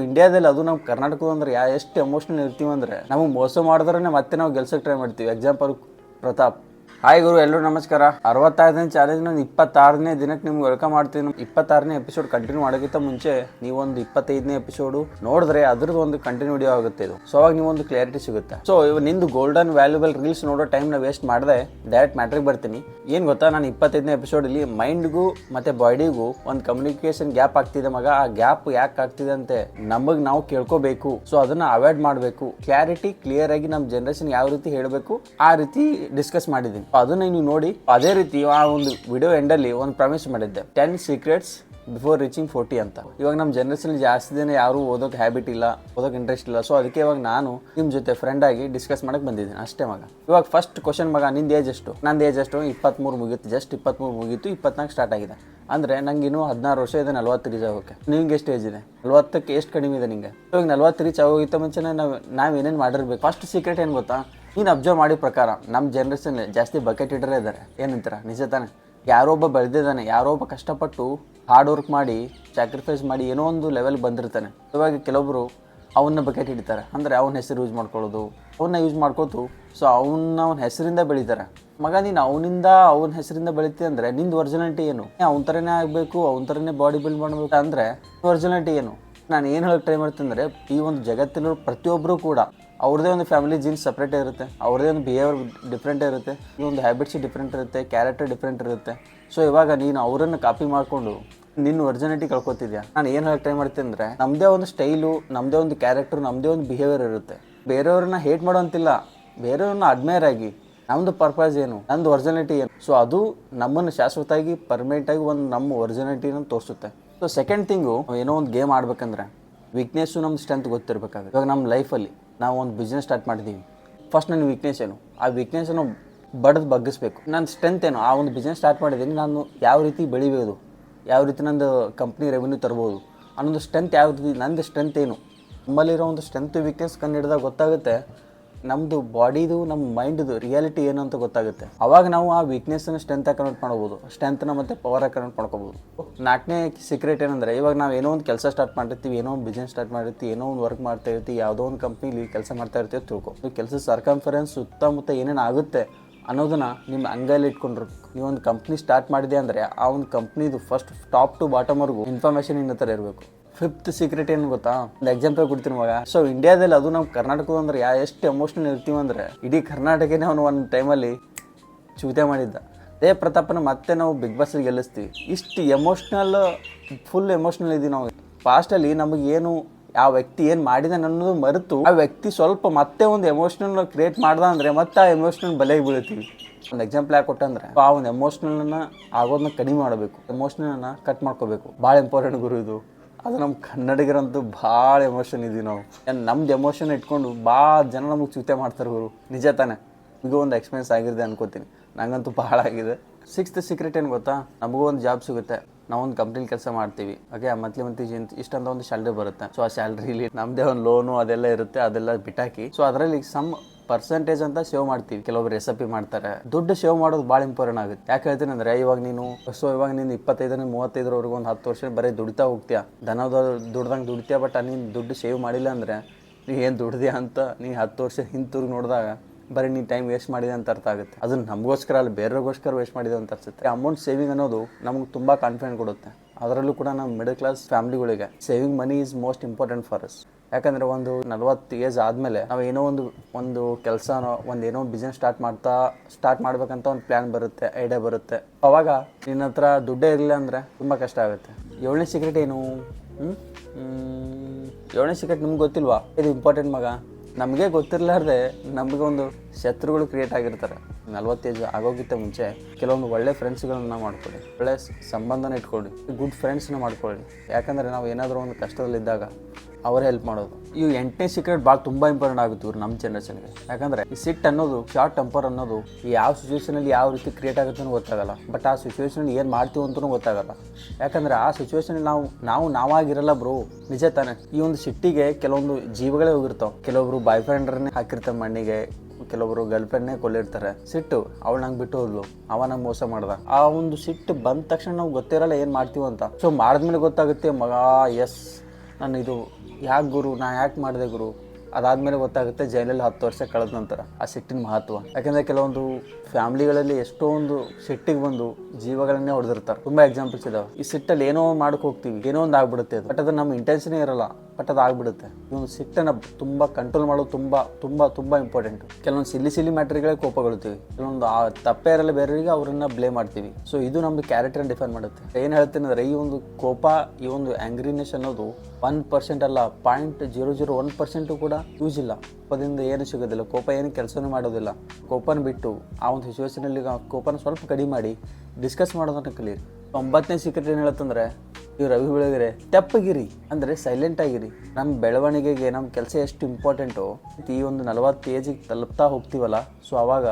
ಇಂಡಿಯಾದಲ್ಲಿ ಅದು ನಮ್ಮ ಕರ್ನಾಟಕದ ಅಂದ್ರೆ ಎಷ್ಟು ಎಮೋಷನಲ್ ಇರ್ತೀವಿ ಅಂದ್ರೆ ನಮಗೆ ಮೋಸ ಮಾಡಿದ್ರೆ ಮತ್ತೆ ನಾವು ಗೆಲ್ಸಕ್ಕೆ ಟ್ರೈ ಮಾಡ್ತೀವಿ. ಎಕ್ಸಾಂಪಲ್ ಪ್ರತಾಪ್. ಹಾಯ್ ಗುರು, ಎಲ್ಲರೂ ನಮಸ್ಕಾರ. 65ನೇ ಚಾಲೆಂಜ್ ನಾನು 26ನೇ ದಿನಕ್ಕೆ ನಿಮ್ಗೆ ವೆಲ್ಕಮ್ ಮಾಡ್ತೀನಿ. 26ನೇ ಎಪಿಸೋಡ್ ಕಂಟಿನ್ಯೂ ಮಾಡೋಕ್ಕಿಂತ ಮುಂಚೆ ನೀವೊಂದು 25ನೇ ಎಪಿಸೋಡು ನೋಡಿದ್ರೆ ಅದ್ರದ್ದು ಒಂದು ಕಂಟಿನ್ಯೂ ವಿಡಿಯೋ ಆಗುತ್ತೆ ಇದು. ಸೊ ಅವಾಗ ನೀವೊಂದು ಕ್ಲಾರಿಟಿ ಸಿಗುತ್ತೆ. ಸೊ ನಿಂದು ಗೋಲ್ಡನ್ ವ್ಯಾಲ್ಯೂಬಲ್ ರೀಲ್ಸ್ ನೋಡೋ ಟೈಮ್ನ ವೇಸ್ಟ್ ಮಾಡಿದೆ ಡೈರೆಕ್ಟ್ ಮ್ಯಾಟ್ರಿಗೆ ಬರ್ತೀನಿ. ಏನು ಗೊತ್ತಾ, ನಾನು 25ನೇ ಎಪಿಸೋಡಲ್ಲಿ ಮೈಂಡ್ಗೂ ಮತ್ತು ಬಾಡಿಗೂ ಒಂದು ಕಮ್ಯುನಿಕೇಶನ್ ಗ್ಯಾಪ್ ಆಗ್ತಿದೆ ಮಗ. ಆ ಗ್ಯಾಪ್ ಯಾಕೆ ಆಗ್ತಿದೆ ಅಂತೆ ನಮಗೆ ನಾವು ಕೇಳ್ಕೋಬೇಕು. ಸೊ ಅದನ್ನು ಅವಾಯ್ಡ್ ಮಾಡಬೇಕು. ಕ್ಲಾರಿಟಿ ಕ್ಲಿಯರ್ ಆಗಿ ನಮ್ಮ ಜನರೇಷನ್ ಯಾವ ರೀತಿ ಹೇಳಬೇಕು ಆ ರೀತಿ ಡಿಸ್ಕಸ್ ಮಾಡಿದ್ದೀನಿ. ಅದನ್ನ ನೀವು ನೋಡಿ. ಅದೇ ರೀತಿ ಆ ಒಂದು ವಿಡಿಯೋ ಎಂಡಲ್ಲಿ ಒಂದು ಪ್ರಾಮಿಸ್ ಮಾಡಿದ್ದೆ, 10 ಸೀಕ್ರೆಟ್ಸ್ ಬಿಫೋರ್ ರೀಚಿಂಗ್ 40 ಅಂತ. ಇವಾಗ ನಮ್ಮ ಜನರೇಷನ್ ಜಾಸ್ತಿ ದಿನ ಯಾರು ಓದೋಕೆ ಹ್ಯಾಬಿಟ್ ಇಲ್ಲ, ಓದೋಕೆ ಇಂಟ್ರೆಸ್ಟ್ ಇಲ್ಲ. ಸೊ ಅದಕ್ಕೆ ಇವಾಗ ನಾನು ನಿಮ್ಮ ಜೊತೆ ಫ್ರೆಂಡ್ ಆಗಿ ಡಿಸ್ಕಸ್ ಮಾಡಕ್ಕೆ ಬಂದಿದ್ದೀನಿ ಅಷ್ಟೇ ಮಗ. ಇವಾಗ ಫಸ್ಟ್ ಕ್ವಶನ್ ಮಗ, ನಿಂದು ಏಜ್ ಎಷ್ಟು? ನಂದು ಏಜ್ ಎಷ್ಟು? 23 ಮುಗೀತು. ಜಸ್ಟ್ 23 ಮುಗೀತು, 24 ಸ್ಟಾರ್ಟ್ ಆಗಿದೆ. ಅಂದರೆ ನಂಗೆ ಇನ್ನೂ 16 ವರ್ಷ ಇದೆ 40 ರೀಚ್ ಆಗೋಕೆ. ನಿಮ್ಗೆ ಎಷ್ಟು ಏಜ್ ಇದೆ? 40ಕ್ಕೆ ಎಷ್ಟು ಕಡಿಮೆ ಇದೆ ನಿಂಗೆ? ಇವಾಗ 40 ರೀಚ್ ಆಗೋಗಿತ್ತ ಮುಂಚೆನೇ ನಾವು ಏನೇನು ಮಾಡಿರ್ಬೇಕು. ಫಸ್ಟ್ ಸೀಕ್ರೆಟ್ ಏನು ಗೊತ್ತಾ? ನೀನು ಅಬ್ಸರ್ವ್ ಮಾಡಿ ಪ್ರಕಾರ ನಮ್ಮ ಜನರೇಷನ್ ಜಾಸ್ತಿ ಬಕೆಟ್ ಇಡರೇ ಇದ್ದಾರೆ. ಏನಂತೀರ? ನಿಜ ತಾನೆ? ಯಾರೊಬ್ಬ ಬೆಳೆದಿದ್ದಾನೆ, ಯಾರೊಬ್ಬ ಕಷ್ಟಪಟ್ಟು ಹಾರ್ಡ್ ವರ್ಕ್ ಮಾಡಿ ಸ್ಯಾಕ್ರಿಫೈಸ್ ಮಾಡಿ ಏನೋ ಒಂದು ಲೆವೆಲ್ ಬಂದಿರ್ತಾನೆ. ಇವಾಗ ಕೆಲವೊಬ್ರು ಅವನ್ನ ಬಕೆಟ್ ಹಿಡಿತಾರೆ, ಅಂದರೆ ಅವನ ಹೆಸರು ಯೂಸ್ ಮಾಡ್ಕೊಳ್ಳೋದು, ಅವನ್ನ ಯೂಸ್ ಮಾಡ್ಕೋತು. ಸೊ ಅವನ ಹೆಸರಿಂದ ಬೆಳೀತಾರೆ. ಮಗ ನೀನು ಅವನ ಹೆಸರಿಂದ ಬೆಳಿತೀಯ ಅಂದರೆ ನಿಂದು ಒರಿಜಿನಾಲಿಟಿ ಏನು? ಅವನ ಥರನೇ ಆಗಬೇಕು, ಅವನ ಥರನೇ ಬಾಡಿ ಬಿಲ್ಡ್ ಮಾಡಬೇಕು ಅಂದರೆ ಒರಿಜಿನಾಲಿಟಿ ಏನು? ನಾನು ಏನು ಹೇಳಕ್ಕೆ ಟ್ರೈ ಮಾಡ್ತೀನಿ ಅಂದರೆ, ಈ ಒಂದು ಜಗತ್ತಿನ ಪ್ರತಿಯೊಬ್ಬರು ಕೂಡ ಅವ್ರದ್ದೇ ಒಂದು ಫ್ಯಾಮಿಲಿ ಜೀನ್ಸ್ ಸಪ್ರೇಟ್ ಇರುತ್ತೆ, ಅವ್ರದ್ದೇ ಒಂದು ಬಿಹೇವಿಯರ್ ಡಿಫ್ರೆಂಟ್ ಇರುತ್ತೆ, ಈ ಒಂದು ಹ್ಯಾಬಿಟ್ಸ್ ಡಿಫ್ರೆಂಟ್ ಇರುತ್ತೆ, ಕ್ಯಾರೆಕ್ಟರ್ ಡಿಫ್ರೆಂಟ್ ಇರುತ್ತೆ. ಸೊ ಇವಾಗ ನೀನು ಅವರನ್ನು ಕಾಪಿ ಮಾಡಿಕೊಂಡು ನಿನ್ನ ಒರಿಜಿನಾಲಿಟಿ ಕಳ್ಕೊತಿದ್ಯಾ. ನಾನು ಏನು ಹೇಳಕ್ಕೆ ಟ್ರೈ ಮಾಡ್ತೀನಿ ಅಂದರೆ, ನಮ್ಮದೇ ಒಂದು ಸ್ಟೈಲು, ನಮ್ಮದೇ ಒಂದು ಕ್ಯಾರೆಕ್ಟರ್, ನಮ್ಮದೇ ಒಂದು ಬಿಹೇವಿಯರ್ ಇರುತ್ತೆ. ಬೇರೆಯವ್ರನ್ನ ಹೇಟ್ ಮಾಡೋಂತಿಲ್ಲ, ಬೇರೆಯವ್ರನ್ನ ಅಡ್ಮೈರ್ ಆಗಿ ನಮ್ಮದು ಪರ್ಪಸ್ ಏನು, ನಮ್ಮದು ಒರಿಜಿನಾಲಿಟಿ ಏನು. ಸೊ ಅದು ನಮ್ಮನ್ನು ಶಾಶ್ವತವಾಗಿ ಪರ್ಮನೆಂಟಾಗಿ ಒಂದು ನಮ್ಮ ಒರಿಜಿನಾಲಿಟಿನ ತೋರಿಸುತ್ತೆ. ಸೊ ಸೆಕೆಂಡ್ ಥಿಂಗು, ಏನೋ ಒಂದು ಗೇಮ್ ಆಡ್ಬೇಕಂದ್ರೆ ವೀಕ್ನೆಸ್ಸು ನಮ್ಮ ಸ್ಟ್ರೆಂತ್ ಗೊತ್ತಿರಬೇಕಾಗುತ್ತೆ. ಇವಾಗ ನಮ್ಮ ಲೈಫಲ್ಲಿ ನಾವು ಒಂದು ಬಿಸ್ನೆಸ್ ಸ್ಟಾರ್ಟ್ ಮಾಡಿದ್ದೀವಿ. ಫಸ್ಟ್ ನನ್ನ ವೀಕ್ನೆಸ್ ಏನು, ಆ ವೀಕ್ನೆಸ್ಸನ್ನು ಬಡ್ದು ಬಗ್ಗಿಸ್ಬೇಕು. ನನ್ನ ಸ್ಟ್ರೆಂತ್ ಏನು, ಆ ಒಂದು ಬಿಸ್ನೆಸ್ ಸ್ಟಾರ್ಟ್ ಮಾಡಿದ್ದೀನಿ, ನಾನು ಯಾವ ರೀತಿ ಬೆಳಿಬೋದು, ಯಾವ ರೀತಿ ನಂದು ಕಂಪ್ನಿ ರೆವೆನ್ಯೂ ತರ್ಬೋದು ಅನ್ನೋದು ಸ್ಟ್ರೆಂತ್ ಯಾವ ರೀತಿ, ನಂದು ಸ್ಟ್ರೆಂತ್ ಏನು. ನಮ್ಮಲ್ಲಿರೋ ಒಂದು ಸ್ಟ್ರೆಂತ್ ವೀಕ್ನೆಸ್ ಕಂಡು ಹಿಡಿದಾಗ ಗೊತ್ತಾಗುತ್ತೆ ನಮ್ಮದು ಬಾಡಿದು, ನಮ್ಮ ಮೈಂಡ್ದು ರಿಯಾಲಿಟಿ ಏನು ಅಂತ ಗೊತ್ತಾಗುತ್ತೆ. ಅವಾಗ ನಾವು ಆ ವೀಕ್ನೆಸ್ಸನ್ನು ಸ್ಟ್ರೆಂತಾಗಿ ಕನ್ವರ್ಟ್ ಮಾಡ್ಬೋದು, ಸ್ಟ್ರೆಂತ್ನ ಮತ್ತು ಪವರಾಗಿ ಕನ್ವರ್ಟ್ ಮಾಡ್ಕೋಬೋದು. 4ನೇ ಸೀಕ್ರೆಟ್ ಏನಂದರೆ, ಇವಾಗ ನಾವು ಏನೋ ಒಂದು ಕೆಲಸ ಸ್ಟಾರ್ಟ್ ಮಾಡಿರ್ತೀವಿ, ಏನೋ ಒಂದು ಬಿಸ್ನೆಸ್ ಸ್ಟಾರ್ಟ್ ಮಾಡಿರ್ತೀವಿ, ಏನೋ ಒಂದು ವರ್ಕ್ ಮಾಡ್ತಾ ಇರ್ತೀವಿ, ಯಾವುದೋ ಒಂದು ಕಂಪ್ನಿಲಿ ಕೆಲಸ ಮಾಡ್ತಾ ಇರ್ತೀವಿ ತಿಳ್ಕೊ. ನೀವು ಕೆಲಸದ ಸರ್ಕಂಫರೆನ್ಸ್ ಸುತ್ತಮುತ್ತ ಏನೇನು ಆಗುತ್ತೆ ಅನ್ನೋದನ್ನು ನಿಮ್ಮ ಅಂಗೈಲಿ ಇಟ್ಕೊಂಡಿರ್ಬೇಕು. ನೀವೊಂದು ಕಂಪ್ನಿ ಸ್ಟಾರ್ಟ್ ಮಾಡಿದೆ ಅಂದರೆ ಆ ಒಂದು ಕಂಪ್ನಿದು ಫಸ್ಟ್ ಟಾಪ್ ಟು ಬಾಟಮ್ವರೆಗೂ ಇನ್ಫಾರ್ಮೇಷನ್ ಇನ್ನ ಥರ ಇರಬೇಕು. 5th ಸೀಕ್ರೆಟ್ ಏನು ಗೊತ್ತಾ? ಒಂದು ಎಕ್ಸಾಂಪಲ್ ಕೊಡ್ತೀನಿ ಮಗ. ಸೊ ಇಂಡಿಯಾದಲ್ಲಿ ಅದು ನಮ್ಮ ಕರ್ನಾಟಕದ ಅಂದ್ರೆ ಎಷ್ಟು ಎಮೋಷ್ನಲ್ ಇರ್ತೀವಿ ಅಂದರೆ, ಇಡೀ ಕರ್ನಾಟಕನೇ ಅವನು ಒಂದು ಟೈಮಲ್ಲಿ ಚೂತೆ ಮಾಡಿದ್ದ. ಅದೇ ಪ್ರತಾಪನ ಮತ್ತೆ ನಾವು ಬಿಗ್ ಬಾಸ್ಗೆ ಗೆಲ್ಲಿಸ್ತೀವಿ. ಇಷ್ಟು ಎಮೋಷ್ನಲ್, ಫುಲ್ ಎಮೋಷ್ನಲ್ ಇದ್ದೀವಿ ನಾವು. ಫಾಸ್ಟಲ್ಲಿ ನಮಗೇನು ಯಾವ ವ್ಯಕ್ತಿ ಏನು ಮಾಡಿದಾನೆ ಅನ್ನೋದು ಮರೆತು ಆ ವ್ಯಕ್ತಿ ಸ್ವಲ್ಪ ಮತ್ತೆ ಒಂದು ಎಮೋಷ್ನಲ್ ಕ್ರಿಯೇಟ್ ಮಾಡ್ದ ಅಂದರೆ ಮತ್ತೆ ಆ ಎಮೋಷ್ನಲ್ ಬಲೆಗೆ ಬೀಳ್ತೀವಿ. ಒಂದು ಎಕ್ಸಾಂಪಲ್ ಯಾಕೆ ಕೊಟ್ಟಂದ್ರೆ, ಆ ಒಂದು ಎಮೋಷ್ನಲ್ನ ಆಗೋದನ್ನ ಕಡಿಮೆ ಮಾಡಬೇಕು, ಎಮೋಷ್ನಲ್ನ ಕಟ್ ಮಾಡ್ಕೋಬೇಕು. ಭಾಳ ಇಂಪಾರ್ಟೆಂಟ್ ಗುರು ಇದು. ಅದು ನಮ್ಮ ಕನ್ನಡಿಗರಂತೂ ಭಾಳ ಎಮೋಷನ್ ಇದ್ದೀವಿ ನಾವು. ನಮ್ದು ಎಮೋಷನ್ ಇಟ್ಕೊಂಡು ಭಾಳ ಜನ ನಮಗೆ ಚೂತೆ ಮಾಡ್ತಾರೆ ಗುರು. ನಿಜ ತಾನೆ? ಈಗ ಒಂದು ಎಕ್ಸ್ಪೀರಿಯನ್ಸ್ ಆಗಿರುತ್ತೆ ಅನ್ಕೋತೀನಿ, ನಂಗಂತೂ ಭಾಳ ಆಗಿದೆ. 6th ಸೀಕ್ರೆಟ್ ಏನು ಗೊತ್ತಾ? ನಮಗೂ ಒಂದು ಜಾಬ್ ಸಿಗುತ್ತೆ, ನಾವೊಂದು ಕಂಪ್ನಿಲಿ ಕೆಲಸ ಮಾಡ್ತೀವಿ. ಓಕೆ, ಮಂತ್ಲಿ ಇಷ್ಟಂತ ಒಂದು ಸ್ಯಾಲ್ರಿ ಬರುತ್ತೆ. ಸೊ ಆ ಸ್ಯಾಲ್ರಿಲಿ ನಮ್ಮದೇ ಒಂದು ಲೋನು ಅದೆಲ್ಲ ಇರುತ್ತೆ, ಅದೆಲ್ಲ ಬಿಟ್ಟಾಕಿ ಸೊ ಅದರಲ್ಲಿ ಸಮ್ ಪರ್ಸೆಂಟೇಜ್ ಅಂತ ಸೇವ್ ಮಾಡ್ತೀವಿ. ಕೆಲವೊಬ್ರು ರೆಸಿಪಿ ಮಾಡ್ತಾರೆ. ದುಡ್ಡು ಸೇವ್ ಮಾಡೋದು ಭಾಳ ಇಂಪಾರ್ಟೆಂಟ್ ಆಗುತ್ತೆ. ಯಾಕೆ ಹೇಳ್ತೀನಿ ಅಂದರೆ, ಇವಾಗ ನೀನು 25 35ವರೆಗೂ ಒಂದು 10 ವರ್ಷ ಬರೀ ದುಡಿತಾ ಹೋಗ್ತೀಯ, ದುಡ್ದಂಗೆ ದುಡಿತೀಯ. ಬಟ್ ನೀನು ದುಡ್ಡು ಸೇವ್ ಮಾಡಿಲ್ಲ ಅಂದರೆ ನೀನು ಏನು ದುಡ್ದಿಯಾ ಅಂತ ನೀನು 10 ವರ್ಷ ಹಿಂತಿರುಗಿ ನೋಡಿದಾಗ ಬರೀ ನೀನು ಟೈಮ್ ವೇಸ್ಟ್ ಮಾಡಿದೆ ಅಂತ ಅರ್ಥ ಆಗುತ್ತೆ. ಅದನ್ನು ನಮಗೋಸ್ಕರ ಅಲ್ಲ, ಬೇರೆಯವ್ರಿಗೋಸ್ಕರ ವೇಸ್ಟ್ ಮಾಡಿದೆ ಅಂತ ಅನಿಸುತ್ತೆ. ಅಮೌಂಟ್ ಸೇವಿಂಗ್ ಅನ್ನೋದು ನಮಗೆ ತುಂಬ ಕಾನ್ಫಿಡೆಂಟ್ ಕೊಡುತ್ತೆ. ಅದರಲ್ಲೂ ಕೂಡ ನಮ್ಮ ಮಿಡಲ್ ಕ್ಲಾಸ್ ಫ್ಯಾಮಿಲಿಗಳಿಗೆ saving money is most important for us. ಯಾಕಂದರೆ ಒಂದು 40 ಏಜ್ ಆದಮೇಲೆ ನಾವು ಏನೋ ಒಂದು ಕೆಲಸನೋ ಏನೋ ಬಿಸ್ನೆಸ್ ಸ್ಟಾರ್ಟ್ ಮಾಡ್ಬೇಕಂತ ಒಂದು ಪ್ಲ್ಯಾನ್ ಬರುತ್ತೆ, ಐಡಿಯಾ ಬರುತ್ತೆ. ಅವಾಗ ನಿನ್ನ ಹತ್ರ ದುಡ್ಡೇ ಇರಲಿಲ್ಲ ಅಂದರೆ ತುಂಬ ಕಷ್ಟ ಆಗುತ್ತೆ. 7ನೇ ಸೀಕ್ರೆಟ್ ಏನು? 7ನೇ ಸೀಕ್ರೆಟ್ ನಿಮ್ಗೆ ಗೊತ್ತಿಲ್ವಾ? ಇದು ಇಂಪಾರ್ಟೆಂಟ್ ಮಗ. ನಮಗೆ ಗೊತ್ತಿರಲಾರ್ದೆ ನಮಗೆ ಒಂದು ಶತ್ರುಗಳು ಕ್ರಿಯೇಟ್ ಆಗಿರ್ತಾರೆ. 40 ಏಜ್ ಆಗೋಕ್ಕಿಂತ ಮುಂಚೆ ಕೆಲವೊಂದು ಒಳ್ಳೆ ಫ್ರೆಂಡ್ಸ್ಗಳನ್ನ ಮಾಡ್ಕೊಳ್ಳಿ, ಒಳ್ಳೆ ಸಂಬಂಧನ ಇಟ್ಕೊಳ್ಳಿ, ಗುಡ್ ಫ್ರೆಂಡ್ಸ್ನ ಮಾಡ್ಕೊಳ್ಳಿ. ಯಾಕಂದರೆ ನಾವು ಏನಾದರೂ ಒಂದು ಕಷ್ಟದಲ್ಲಿದ್ದಾಗ ಅವರೇ ಹೆಲ್ಪ್ ಮಾಡೋದು. ಈ 8ನೇ ಸೀಕ್ರೆಟ್ ಭಾಳ ತುಂಬ ಇಂಪಾರ್ಟೆಂಟ್ ಆಗುತ್ತೆ ಇವ್ರು ನಮ್ಮ ಜನರೇಷನ್ಗೆ. ಯಾಕಂದರೆ ಈ ಸಿಟ್ ಅನ್ನೋದು, ಶಾರ್ಟ್ ಟೆಂಪರ್ ಅನ್ನೋದು ಯಾವ ಸಿಚುವೇಷನಲ್ಲಿ ಯಾವ ರೀತಿ ಕ್ರಿಯೇಟ್ ಆಗುತ್ತೆ ಅನ್ನೋ ಗೊತ್ತಾಗಲ್ಲ. ಬಟ್ ಆ ಸಿಚುವೇಷನಲ್ಲಿ ಏನು ಮಾಡ್ತೀವಿ ಅಂತಲೂ ಗೊತ್ತಾಗಲ್ಲ. ಯಾಕಂದರೆ ಆ ಸಿಚುವೇಷನಲ್ಲಿ ನಾವಾಗಿರಲ್ಲ ಬ್ರೋ. ನಿಜ ತಾನೆ? ಈ ಒಂದು ಸಿಟ್ಟಿಗೆ ಕೆಲವೊಂದು ಜೀವಗಳೇ ಹೋಗಿರ್ತಾವೆ. ಕೆಲವೊಬ್ರು ಬಾಯ್ ಫ್ರೆಂಡ್ರನ್ನೇ ಹಾಕಿರ್ತಾರೆ ಮಣ್ಣಿಗೆ, ಕೆಲವೊಬ್ರು ಗರ್ಲ್ ಫ್ರೆಂಡ್ನೇ ಕೊಲ್ಲಿರ್ತಾರೆ. ಸಿಟ್ಟು, ಅವಳು ನಂಗೆ ಬಿಟ್ಟು ಹೋದ್ಲು, ಅವ ನಂಗೆ ಮೋಸ ಮಾಡ್ದ. ಆ ಒಂದು ಸಿಟ್ಟು ಬಂದ ತಕ್ಷಣ ನಾವು ಗೊತ್ತಿರಲ್ಲ ಏನು ಮಾಡ್ತೀವಿ ಅಂತ. ಸೊ ಮಾಡಿದ್ಮೇಲೆ ಗೊತ್ತಾಗುತ್ತೆ ಮಗ, ಎಸ್ ನಾನು ಇದು ಯಾಕೆ ಗುರು ನಾ ಯಾಕೆ ಮಾಡಿದೆ ಗುರು ಅದಾದಮೇಲೆ ಗೊತ್ತಾಗುತ್ತೆ ಜೈಲಲ್ಲಿ 10 ವರ್ಷ ಕಳೆದ ನಂತರ ಆ ಸಿಟ್ಟಿನ ಮಹತ್ವ. ಯಾಕೆಂದರೆ ಕೆಲವೊಂದು ಫ್ಯಾಮ್ಲಿಗಳಲ್ಲಿ ಎಷ್ಟೊಂದು ಸಿಟ್ಟಿಗೆ ಬಂದು ಜೀವಗಳನ್ನೇ ಹೊಡೆದಿರ್ತಾರೆ. ತುಂಬ ಎಕ್ಸಾಂಪಲ್ಸ್ ಇದಾವೆ. ಈ ಸಿಟ್ಟಲ್ಲಿ ಏನೋ ಮಾಡಕ್ಕೆ ಹೋಗ್ತೀವಿ, ಏನೋ ಒಂದು ಆಗ್ಬಿಡುತ್ತೆ ಅದು, ಬಟ್ ಅದು ನಮ್ಮ ಇಂಟೆನ್ಷನೇ ಇರಲ್ಲ, ಬಟ್ ಅದು ಆಗ್ಬಿಡುತ್ತೆ. ಈ ಒಂದು ಸಿಟ್ಟನ್ನು ತುಂಬ ಕಂಟ್ರೋಲ್ ಮಾಡೋದು ತುಂಬ ತುಂಬ ತುಂಬ ಇಂಪಾರ್ಟೆಂಟ್. ಕೆಲವೊಂದು ಸಿಲ್ಲಿ ಮ್ಯಾಟ್ರಿಗಳೇ ಕೋಪಗೊಳ್ತೀವಿ, ಕೆಲವೊಂದು ತಪ್ಪೇ ಇರಲ್ಲ ಬೇರೆಯವರಿಗೆ ಅವರನ್ನ ಬ್ಲೇಮ್ ಮಾಡ್ತೀವಿ. ಸೊ ಇದು ನಮ್ಮದು ಕ್ಯಾರೆಕ್ಟರ್ ಡಿಫೈನ್ ಮಾಡುತ್ತೆ. ಏನು ಹೇಳ್ತೀನಿ ಅಂದರೆ ಈ ಒಂದು ಕೋಪ, ಈ ಒಂದು ಆ್ಯಂಗ್ರಿನೆಸ್ ಅನ್ನೋದು 1% ಅಲ್ಲ, 0.001% ಕೂಡ ಯೂಸ್ ಇಲ್ಲ. ಕೋಪದಿಂದ ಏನು ಸಿಗೋದಿಲ್ಲ, ಕೋಪ ಏನು ಕೆಲಸನೂ ಮಾಡೋದಿಲ್ಲ. ಕೋಪನ ಬಿಟ್ಟು ಆ ಒಂದು ಸಿಚುವೇಷನಲ್ಲಿ ಕೋಪನ ಸ್ವಲ್ಪ ಕಡಿಮೆ ಮಾಡಿ ಡಿಸ್ಕಸ್ ಮಾಡೋದನ್ನ ಕಲೀರಿ. 9ನೇ ಸೀಕ್ರೆಟ್ ಏನು ಹೇಳುತ್ತಂದರೆ, ನೀವು ರವಿ ಬೆಳಗೆರೆ ತೆಪ್ಪಗಿರಿ, ಅಂದರೆ ಸೈಲೆಂಟ್ ಆಗಿರಿ. ನಮ್ಮ ಬೆಳವಣಿಗೆಗೆ ನಮ್ಮ ಕೆಲಸ ಎಷ್ಟು ಇಂಪಾರ್ಟೆಂಟು, ಈ ಒಂದು 40 ಏಜಿಗೆ ತಲುಪ್ತಾ ಹೋಗ್ತೀವಲ್ಲ, ಸೊ ಆವಾಗ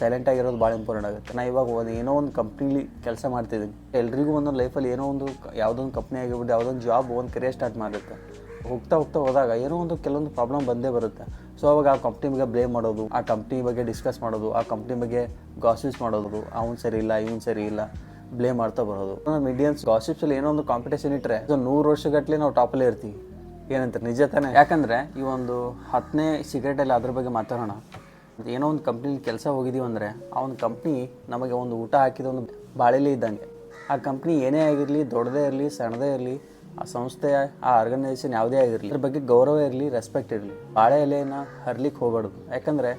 ಸೈಲೆಂಟ್ ಆಗಿರೋದು ಭಾಳ ಇಂಪಾರ್ಟೆಂಟ್ ಆಗುತ್ತೆ. ನಾನು ಇವಾಗ ಏನೋ ಒಂದು ಕಂಪ್ನಿಲಿ ಕೆಲಸ ಮಾಡ್ತಿದ್ದೀನಿ. ಎಲ್ರಿಗೂ ಒಂದೊಂದು ಲೈಫಲ್ಲಿ ಏನೋ ಒಂದು ಯಾವುದೊಂದು ಕಂಪ್ನಿ ಆಗಿರ್ಬೋದು, ಯಾವುದೊಂದು ಜಾಬ್, ಒಂದು ಕೆರಿಯರ್ ಸ್ಟಾರ್ಟ್ ಮಾಡಿರುತ್ತೆ. ಹೋಗ್ತಾ ಹೋದಾಗ ಏನೋ ಒಂದು ಕೆಲವೊಂದು ಪ್ರಾಬ್ಲಮ್ ಬಂದೇ ಬರುತ್ತೆ. ಸೊ ಅವಾಗ ಆ ಕಂಪ್ನಿ ಬಗ್ಗೆ ಬ್ಲೇಮ್ ಮಾಡೋದು, ಆ ಕಂಪ್ನಿ ಬಗ್ಗೆ ಡಿಸ್ಕಸ್ ಮಾಡೋದು, ಆ ಕಂಪ್ನಿ ಬಗ್ಗೆ ಗಾಸಿಪ್ಸ್ ಮಾಡೋದು, ಅವ್ನು ಸರಿ ಇಲ್ಲ, ಇವನು ಸರಿ ಇಲ್ಲ, ಬ್ಲೇಮ್ ಮಾಡ್ತಾ ಬರೋದು. ನಮ್ಮ ಇಂಡಿಯನ್ಸ್ ಗಾಸಿಪ್ಸಲ್ಲಿ ಏನೋ ಒಂದು ಕಾಂಪಿಟೇಷನ್ ಇಟ್ಟರೆ 100 ವರ್ಷಗಟ್ಟಲೆ ನಾವು ಟಾಪಲ್ಲೇ ಇರ್ತೀವಿ. ಏನಂತಾರೆ, ನಿಜ ತಾನೇ? ಯಾಕಂದರೆ ಈ ಒಂದು 10ನೇ ಸೀಕ್ರೆಟಲ್ಲಿ ಅದ್ರ ಬಗ್ಗೆ ಮಾತಾಡೋಣ. ಏನೋ ಒಂದು ಕಂಪ್ನಿಲಿ ಕೆಲಸ ಹೋಗಿದ್ದೀವಿ ಅಂದರೆ ಆ ಒಂದು ಕಂಪ್ನಿ ನಮಗೆ ಒಂದು ಊಟ ಹಾಕಿದ ಒಂದು ಬಾಳೆಲೆ ಇದ್ದಂಗೆ. ಆ ಕಂಪ್ನಿ ಏನೇ ಆಗಿರಲಿ, ದೊಡ್ಡದೇ ಇರಲಿ, ಸಣ್ಣದೇ ಇರಲಿ, ಆ ಸಂಸ್ಥೆ, ಆ ಆರ್ಗನೈಸೇಷನ್ ಯಾವುದೇ ಆಗಿರಲಿ, ಅದ್ರ ಬಗ್ಗೆ ಗೌರವ ಇರಲಿ, ರೆಸ್ಪೆಕ್ಟ್ ಇರಲಿ. ಬಾಳೆ ಎಲೆಯನ್ನು ಹರ್ಲಿಕ್ಕೆ ಹೋಗಬಾರ್ದು. ಯಾಕಂದರೆ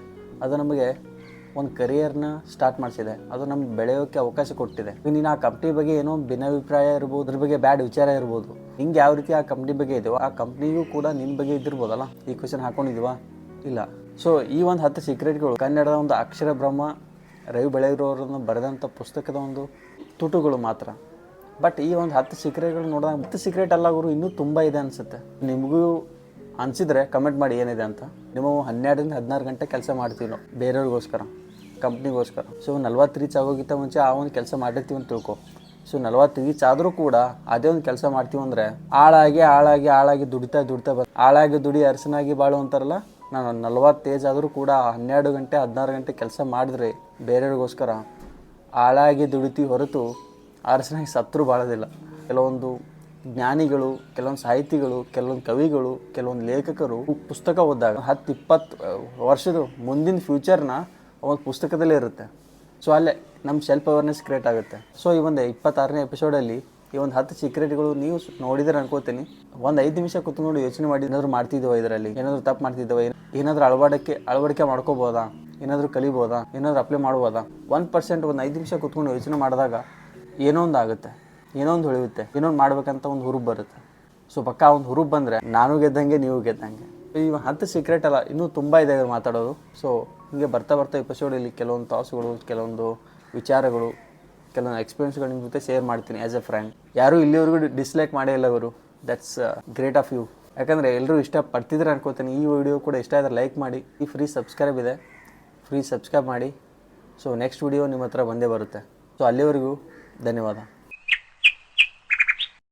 ಅದು ನಮಗೆ ಒಂದು ಕರಿಯರ್ನ ಸ್ಟಾರ್ಟ್ ಮಾಡಿಸಿದೆ, ಅದು ನಮ್ಗೆ ಬೆಳೆಯೋಕ್ಕೆ ಅವಕಾಶ ಕೊಟ್ಟಿದೆ. ನೀನು ಆ ಕಂಪ್ನಿ ಬಗ್ಗೆ ಏನೋ ಭಿನ್ನಾಭಿಪ್ರಾಯ ಇರ್ಬೋದು, ಅದ್ರ ಬಗ್ಗೆ ಬ್ಯಾಡ್ ವಿಚಾರ ಇರ್ಬೋದು. ಹಿಂಗೆ ಯಾವ ರೀತಿ ಆ ಕಂಪ್ನಿ ಬಗ್ಗೆ ಇದೆಯೋ ಆ ಕಂಪ್ನಿಗೂ ಕೂಡ ನಿನ್ನ ಬಗ್ಗೆ ಇದ್ದಿರ್ಬೋದಲ್ಲ. ಈ ಕ್ವಶನ್ ಹಾಕೊಂಡಿದ್ದೀವಾ? ಇಲ್ಲ. ಸೊ ಈ ಒಂದು 10 ಸೀಕ್ರೆಟ್ಗಳು ಕನ್ನಡದ ಒಂದು ಅಕ್ಷರ ಬ್ರಹ್ಮ ರವಿ ಬೆಳಗೆರೆಯವರನ್ನು ಬರೆದಂಥ ಪುಸ್ತಕದ ಒಂದು ತುಟುಗಳು ಮಾತ್ರ. ಬಟ್ ಈ ಒಂದು 10 ಸೀಕ್ರೆಟ್ಗಳು ನೋಡಿದಾಗ 10 ಸೀಕ್ರೆಟ್ ಅಲ್ಲ ಗುರು, ಇನ್ನೂ ತುಂಬ ಇದೆ ಅನಿಸುತ್ತೆ. ನಿಮಗೂ ಅನಿಸಿದ್ರೆ ಕಮೆಂಟ್ ಮಾಡಿ ಏನಿದೆ ಅಂತ. ನೀವು 12ರಿಂದ 16 ಗಂಟೆ ಕೆಲಸ ಮಾಡ್ತೀವಿ ನಾವು ಬೇರೆಯವ್ರಿಗೋಸ್ಕರ, ಕಂಪ್ನಿಗೋಸ್ಕರ. ಸೊ 40 ರೀಚ್ ಆಗೋಕ್ಕಿಂತ ಮುಂಚೆ ಆ ಒಂದು ಕೆಲಸ ಮಾಡಿರ್ತೀವಿ ಅಂತ ತಿಳ್ಕೊ. ಸೊ 40 ರೀಚ್ ಆದರೂ ಕೂಡ ಅದೇ ಒಂದು ಕೆಲಸ ಮಾಡ್ತೀವಿ ಅಂದರೆ ಆಳಾಗಿ ದುಡಿತಾ ಆಳಾಗಿ ದುಡಿ ಅರಸನಾಗಿ ಬಾಳು ಅಂತಾರಲ್ಲ. ನಾನು 40 ಏಜ್ ಆದರೂ ಕೂಡ 12 ಗಂಟೆ 16 ಗಂಟೆ ಕೆಲಸ ಮಾಡಿದ್ರೆ ಬೇರೆಯವ್ರಿಗೋಸ್ಕರ ಆಳಾಗಿ ದುಡಿತೀವಿ ಹೊರತು ಅರಸನಾಗಿ ಸತ್ರು ಬಾಳೋದಿಲ್ಲ. ಕೆಲವೊಂದು ಜ್ಞಾನಿಗಳು, ಕೆಲವೊಂದು ಸಾಹಿತಿಗಳು, ಕೆಲವೊಂದು ಕವಿಗಳು, ಕೆಲವೊಂದು ಲೇಖಕರು ಪುಸ್ತಕ ಓದಿದಾಗ 10-20 ವರ್ಷದ ಮುಂದಿನ ಫ್ಯೂಚರ್ನ ಒಂದು ಪುಸ್ತಕದಲ್ಲೇ ಇರುತ್ತೆ. ಸೊ ಅಲ್ಲೇ ನಮ್ಮ ಸೆಲ್ಫ್ ಅವೇರ್ನೆಸ್ ಕ್ರಿಯೇಟ್ ಆಗುತ್ತೆ. ಸೊ ಈ ಒಂದು 26ನೇ ಎಪಿಸೋಡಲ್ಲಿ ಈ ಒಂದು 10 ಸೀಕ್ರೆಟ್ಗಳು ನೀವು ನೋಡಿದ್ರೆ ಅನ್ಕೋತೀನಿ, ಒಂದು 5 ನಿಮಿಷ ಕೂತ್ಕೊಂಡು ಯೋಚನೆ ಮಾಡಿ ಏನಾದರೂ ಮಾಡ್ತಿದ್ದೇವೆ, ಇದರಲ್ಲಿ ಏನಾದರೂ ತಪ್ಪು ಮಾಡ್ತಿದ್ದೇವೆ, ಏನಾದರೂ ಅಳವಡಿಕೆ ಮಾಡ್ಕೋಬೋದಾ, ಏನಾದರೂ ಕಲಿಬೋದಾ, ಏನಾದರೂ ಅಪ್ಲೈ ಮಾಡ್ಬೋದಾ. 1% ಒಂದು 5 ನಿಮಿಷ ಕೂತ್ಕೊಂಡು ಯೋಚನೆ ಮಾಡಿದಾಗ ಏನೋ ಒಂದು ಆಗುತ್ತೆ, ಏನೋ ಒಂದು ಹೊಳೆಯುತ್ತೆ, ಏನೋ ಒಂದು ಮಾಡ್ಬೇಕಂತ ಒಂದು ಹುರುಪು ಬರುತ್ತೆ. ಸೊ ಪಕ್ಕ ಒಂದು ಹುರುಪು ಬಂದರೆ ನಾನು ಗೆದ್ದಂಗೆ, ನೀವು ಗೆದ್ದಂಗೆ. ಈ 10 ಸೀಕ್ರೆಟ್ ಅಲ್ಲ, ಇನ್ನೂ ತುಂಬ ಇದೆ ಮಾತಾಡೋದು. ಸೊ ಹೀಗೆ ಬರ್ತಾ ಎಪಿಸೋಡಲ್ಲಿ ಕೆಲವೊಂದು ಥಾಟ್ಸ್ಗಳು, ಕೆಲವೊಂದು ವಿಚಾರಗಳು, ಕೆಲವೊಂದು ಎಕ್ಸ್ಪೀರಿಯನ್ಸ್ಗಳು ನಿಮ್ಮ ಜೊತೆ ಶೇರ್ ಮಾಡ್ತೀನಿ ಆ್ಯಸ್ ಎ ಫ್ರೆಂಡ್. ಯಾರೂ ಇಲ್ಲಿವರೆಗೂ ಡಿಸ್ಲೈಕ್ ಮಾಡೇ ಇಲ್ಲ ಅವರು, ದಟ್ಸ್ ಗ್ರೇಟ್ ಆಫ್ ಯು. ಯಾಕಂದರೆ ಎಲ್ಲರೂ ಇಷ್ಟಪಡ್ತಿದ್ರೆ ಅನ್ಕೋತೀನಿ. ಈ ವಿಡಿಯೋ ಕೂಡ ಇಷ್ಟ ಆದರೆ ಲೈಕ್ ಮಾಡಿ. ಈ ಫ್ರೀ ಸಬ್ಸ್ಕ್ರೈಬ್ ಇದೆ, ಫ್ರೀ ಸಬ್ಸ್ಕ್ರೈಬ್ ಮಾಡಿ. ಸೊ ನೆಕ್ಸ್ಟ್ ವಿಡಿಯೋ ನಿಮ್ಮ ಹತ್ರ ಬಂದೇ ಬರುತ್ತೆ. ಸೊ ಅಲ್ಲಿವರೆಗೂ ಧನ್ಯವಾದ.